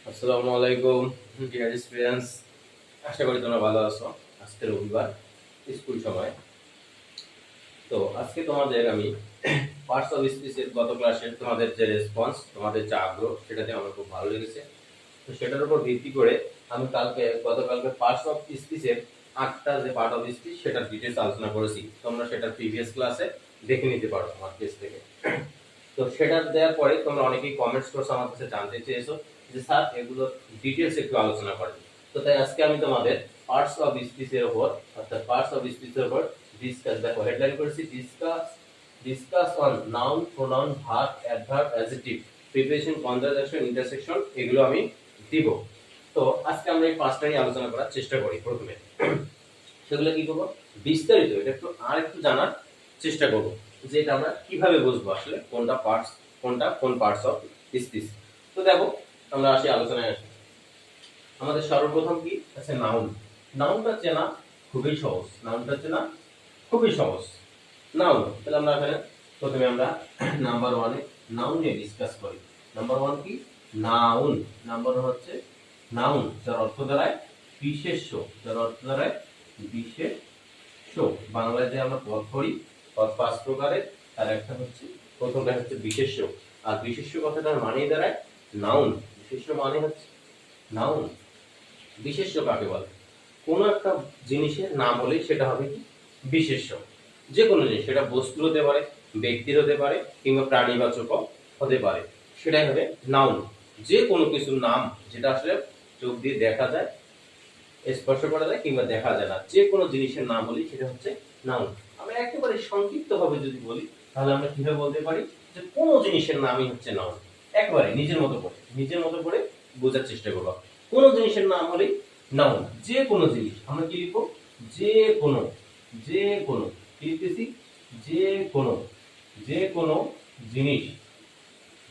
আসসালামু আলাইকুম dear students, আশা করি তোমরা ভালো আছো। আজকে রবিবার, স্কুল সময়। তো আজকে তোমাদের আমি পার্টস অফ স্পিচের গত ক্লাসে তোমাদের যে রেসপন্স, তোমাদের যে আগ্রহ, সেটাতে আমার খুব ভালো লেগেছে। তো সেটার উপর ভিত্তি করে আমি গতকালকে পার্টস অফ স্পিচের 8টা যে পার্ট অফ স্পিচ সেটার ডিটেলস আলোচনা করেছি। তোমরা সেটার প্রিভিয়াস ক্লাসে দেখে নিতে পারো আমার পেজ থেকে। তো সেটা দেওয়ার পরে তোমরা অনেকেই কমেন্টস করছো, আমার কাছে জানতে চেয়েছো যে স্যার এগুলো ডিটেলস একটু আলোচনা করেন। তো তাই আজকে আমি তোমাদের পার্টস অফ স্পিচের উপর, অর্থাৎ পার্টস অফ স্পিচের উপর ডিসকাস, দেখো হেডলাইন করেছি discuss on noun, pronoun, verb, adverb, adjective, preposition, conjunction, intersection, এগুলো আমি দিব। তো আজকে আমরা এই পাঁচটা নিয়ে আলোচনা করার চেষ্টা করি। প্রথমে সেগুলো কি করবো, বিস্তারিত এটা একটু আর একটু জানার চেষ্টা করবো যে এটা আমরা কিভাবে বুঝবো আসলে কোনটা পার্টস, কোন পার্টস অফ স্পিচ। তো দেখো আমরা আসি, আলোচনায় আসি। আমাদের সর্বপ্রথম কি আছে, নাউন। নাউনটা চেনা খুবই সহজ, নাউনটা চেনা খুবই সহজ। নাউন, তাহলে আমরা এখানে প্রথমে আমরা নাম্বার ওয়ানে নাউন নিয়ে ডিসকাস করি। নাম্বার ওয়ান কি, নাউন। নাম্বার ওয়ান হচ্ছে নাউন, যার অর্থ দাঁড়ায় বিশেষ্য। যার অর্থ দাঁড়ায় বিশেষ্য। বাংলায় যে আমরা পদ পড়ি, পদ 5 প্রকারের, তার একটা হচ্ছে, প্রথমটা হচ্ছে বিশেষ্য। আর বিশেষ্য কথাটার মানেই দাঁড়ায় নাউন। বিশেষ্য মানে হচ্ছে নাউন। বিশেষ্য কাকে বলে, কোনো একটা জিনিসের নাম হলেই সেটা হবে কি বিশেষ্য। যে কোনো জিনিস, সেটা বস্তু হতে পারে, ব্যক্তির হতে পারে, কিংবা প্রাণীবাচক হতে পারে, সেটাই হবে নাউন। যে কোনো কিছুর নাম যেটা আসলে চোখ দিয়ে দেখা যায়, স্পর্শ করা যায়, কিংবা দেখা যায় না, যে কোনো জিনিসের নাম বলি সেটা হচ্ছে নাউন। আমরা একেবারে সংক্ষিপ্ত ভাবে যদি বলি, তাহলে আমরা কিভাবে বলতে পারি যে কোনো জিনিসের নামই হচ্ছে নাউন। একবারে নিজের মতো করে বোঝার চেষ্টা করবো। কোনো জিনিসের নাম হলেই নাউন। যে কোনো জিনিস, আমরা কি লিখবো, যে কোনো, যে কোনো কি লিখতেছি, যে কোনো, যে কোনো জিনিস,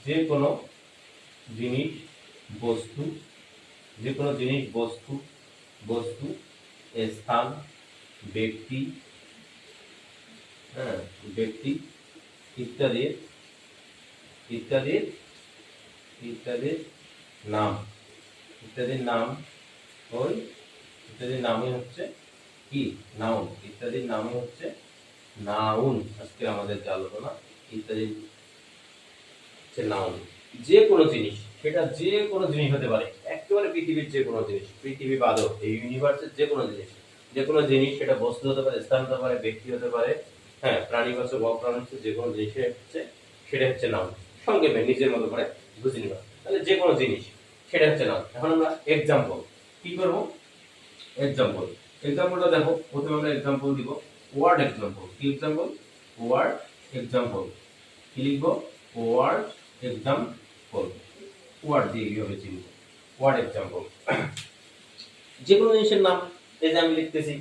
যে কোনো জিনিস, বস্তু, যে কোনো জিনিস, বস্তু, বস্তু, স্থান, ব্যক্তি, হ্যাঁ, ব্যক্তি ইত্যাদির, ইত্যাদির, ইত্যাদির নাম, ইত্যাদির নাম, ওই ইত্যাদির নামই হচ্ছে কি নাউন। ইত্যাদির নামই হচ্ছে নাউন। আজকে আমাদের যে আলোচনা, ইত্যাদি হচ্ছে নাউন। যে কোনো জিনিস, সেটা যে কোনো জিনিস হতে পারে, একেবারে পৃথিবীর যে কোনো জিনিস, পৃথিবী বাদও এই ইউনিভার্সের যে কোনো জিনিস, যে কোনো জিনিস, সেটা বস্তু হতে পারে, স্থান হতে পারে, ব্যক্তি হতে পারে, হ্যাঁ, প্রাণীবাচক, অপ্রাণীবাচক, যে কোনো জিনিস হচ্ছে, সেটা হচ্ছে নাউন। সংক্ষেপে নিজের মতো করে বুঝে নিবা। তাহলে যে কোনো জিনিস, সেটা হচ্ছে নাউন। এখন আমরা এক্সাম্পল কি করবো, এক্সাম্পল। এক্সাম্পলটা দেখো, প্রথমে আমরা এক্সাম্পল দিব ওয়ার্ড এক্সাম্পল। কি এক্সাম্পল, ওয়ার্ড এক্সাম্পল। কি লিখবো, ওয়ার্ড এক্সাম্পল। ওয়ার্ড দিয়ে কিভাবে চিনব, ওয়ার্ড এক্সাম্পল। যে কোনো জিনিসের নাম, এই যে আমি লিখতেছি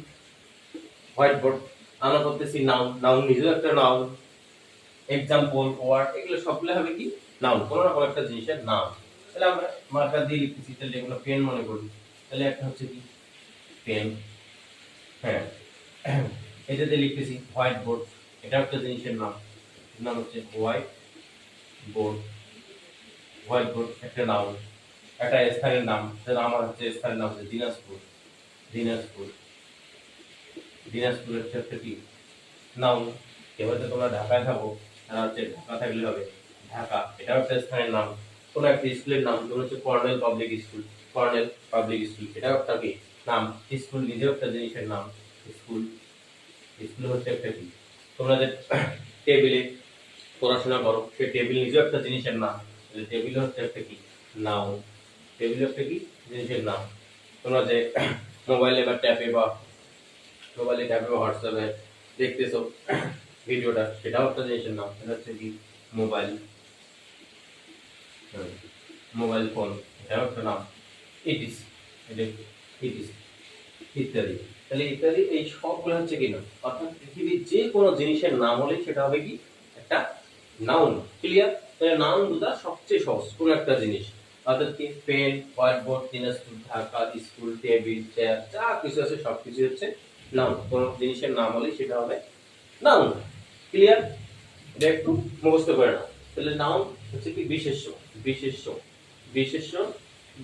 হোয়াইট বোর্ড, আমরা করতেছি নাউন। নাউন নিজেও একটা নাউন। এক্সাম্পল, ওয়ার্ড, এগুলো সবগুলো হবে কি নাউন, কোনো না কোনো একটা জিনিসের নাম। তাহলে আমরা মার্কার দিয়ে লিখতেছি, তাহলে এগুলো পেন মনে করি। তাহলে একটা হচ্ছে কি পেন, হ্যাঁ। এটাতে লিখতেছি হোয়াইট বোর্ড, এটা একটা জিনিসের নাম, নাম হচ্ছে হোয়াইট বোর্ড। হোয়াইট বোর্ড একটা নাউন। একটা স্থানের নাম, যেমন আমার হচ্ছে স্থানের নাম হচ্ছে দিনাজপুর। দিনাজপুর, দিনাজপুর হচ্ছে একটা কি নাউন। এবার তো তোমরা ঢাকায় থাকো, তারা হচ্ছে ঢাকা থাকলে হবে ঢাকা, এটাও একটা স্থানের নাম। কোনো একটা স্কুলের নাম, যেমন হচ্ছে colonel public school, colonel public school, এটাও একটা কি নাম। স্কুল নিজেও একটা জিনিসের নাম। স্কুল, স্কুল হচ্ছে একটা কি, তোমরা যে টেবিলে পড়াশোনা করো, সেই টেবিল নিজেও একটা জিনিসের নাম। টেবিল হচ্ছে একটা কি নাউন। টেবিল একটা কি জিনিসের নাম। তোমরা যে মোবাইলে বা ট্যাবে বা হোয়াটসঅ্যাপে দেখতেছো ভিডিওটা, সেটাও একটা জিনিসের নাম। সেটা হচ্ছে কি মোবাইল, মোবাইল ফোন, এটাও একটা নাম। ইটিস, এটা ইটিস ইত্যাদি। তাহলে ইত্যাদি এই সবগুলো হচ্ছে কি নাম, অর্থাৎ পৃথিবীর যে কোনো জিনিসের নাম হলে সেটা হবে কি একটা নাউন। ক্লিয়ার? তাহলে নাউন বোঝা সবচেয়ে সহজ, কোন একটা জিনিস, অর্থাৎ কি pen, white board, Dinajpur, Dhaka, school, table, chair, যা কিছু আছে সবকিছু হচ্ছে নাউন। কোন জিনিসের নাম হলে সেটা হবে নাউন। ক্লিয়ার? এটা একটু মুখস্থ করে নাও। তাহলে নাউন হচ্ছে কি বিশেষ্য, বিশেষ্য। বিশেষ্য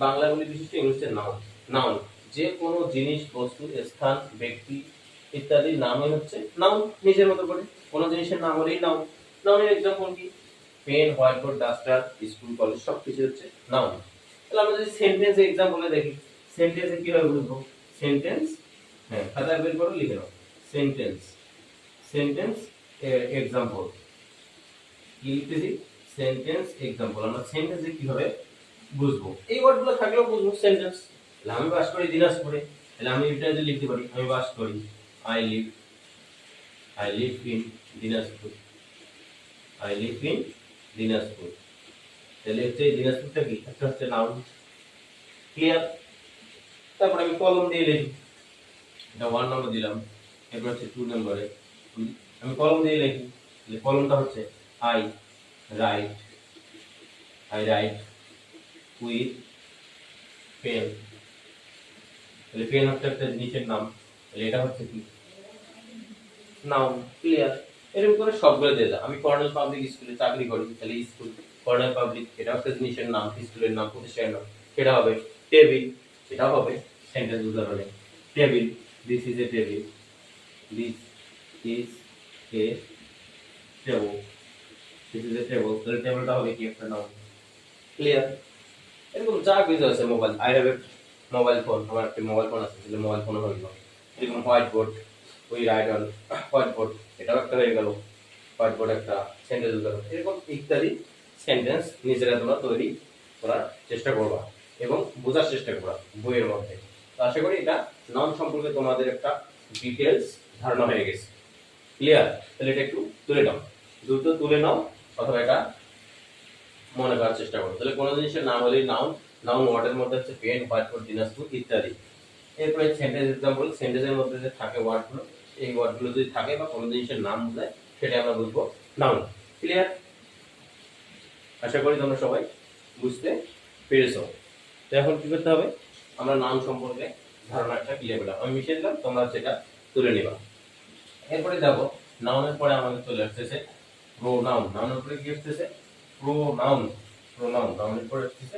বাংলা বলি বিশেষ্য, ইংলিশে নাউন। নাউন যে কোনো জিনিস, বস্তু, স্থান, ব্যক্তি ইত্যাদি নামই হচ্ছে নাউন। নিজের মতো করে কোনো জিনিসের নাম হলেই নাউন। নাউনের এক্সাম্পল কি? Pen, white board, duster, school, college সবকিছু হচ্ছে নাউন। তাহলে আমরা যদি সেন্টেন্স এক্সাম্পলে দেখি, সেন্টেন্সে কিভাবে বুঝবো? সেন্টেন্স, হ্যাঁ খাতায় বের করে লিখে নাও। সেন্টেন্স, সেন্টেন্স এক্সাম্পল কি লিখতেছি? Sentence example. আমরা সেন্টেন্সে কিভাবে বুঝবো? এই ওয়ার্ডগুলো থাকলেও বুঝবো সেন্টেন্স। তাহলে আমি বাস করি দিনাজপুরে, তাহলে আমি এটা যদি লিখতে পারি আমি বাস করি, I live in Dinajpur, I live in Dinajpur. তাহলে হচ্ছে এই দিনাজপুরটা কি? একটা হচ্ছে নাউন। ক্লিয়ার? তারপর আমি কলম দিয়ে লিখি, এটা 1 নম্বর দিলাম। এরপর হচ্ছে 2 নম্বরে আমি কলম দিয়ে লিখি, তাহলে কলমটা হচ্ছে I write, I write with pen. তাহলে পেন হচ্ছে একটা জিনিসের নাম, তাহলে এটা হচ্ছে কি? নাউন। ক্লিয়ার? এরকম করে সবগুলো দিয়ে দাও। আমি কর্নেল পাবলিক স্কুলে চাকরি করি, তাহলে স্কুল কর্নেল পাবলিক এটা একটা জিনিসের নাম, স্কুলের নাম, প্রতিষ্ঠানের নাম। সেটা হবে টেবিল, এটাও হবে সেন্টেন্স বুঝতে পারলে। Table, this is a table, this is a table, this is a table. তাহলে টেবলটা হবে কি? একটা নাউন। ক্লিয়ার? এরকম যা কিছু আছে, mobile, I have a mobile phone, আমার একটা মোবাইল ফোন আছে, তাহলে মোবাইল ফোন হয়ে গেল। এরকম white board, we write on white board, এটাও একটা হয়ে গেল। হোয়াইট বোর্ড একটা সেন্টেন্স হয়ে গেল। এরকম ইত্যাদি সেন্টেন্স নিজেরা তোমরা তৈরি করার চেষ্টা করবা এবং বোঝার চেষ্টা করবা বইয়ের মধ্যে। তো আশা করি এটা নাউন সম্পর্কে তোমাদের একটা ডিটেলস ধারণা হয়ে গেছে। ক্লিয়ার? তাহলে এটা একটু তুলে নাও, দ্রুত তুলে নাও, অথবা এটা মনে করার চেষ্টা করো। তাহলে কোনো জিনিসের নাম হলেই নাউন। নাউন ওয়ার্ডের মধ্যে হচ্ছে পেন, হোয়াইট বোর্ড, দিনাজপুর ইত্যাদি। এরপরে সেন্টেন্স এক্সাম্পল, সেন্টেন্সের মধ্যে যে থাকে ওয়ার্ডগুলো, এই ওয়ার্ডগুলো যদি থাকে বা কোনো জিনিসের নাম বোঝায়, সেটা আমরা বুঝবো নাউন। ক্লিয়ার? আশা করি তোমরা সবাই বুঝতে পেরেছো। তো এখন কি করতে হবে? আমরা নাউন সম্পর্কে ধারণা একটা ক্লিয়ার করলাম, আমি মিশিয়ে দিলাম, তোমরা সেটা তুলে নিবা। এরপরে দেখো, নাউনের পরে আমাদের চলে আসতেছে প্রোনাউন। নাউনের পরে কি আসতেছে? প্রোনাউন। প্রোনাউন নাউনের পরে আসতেছে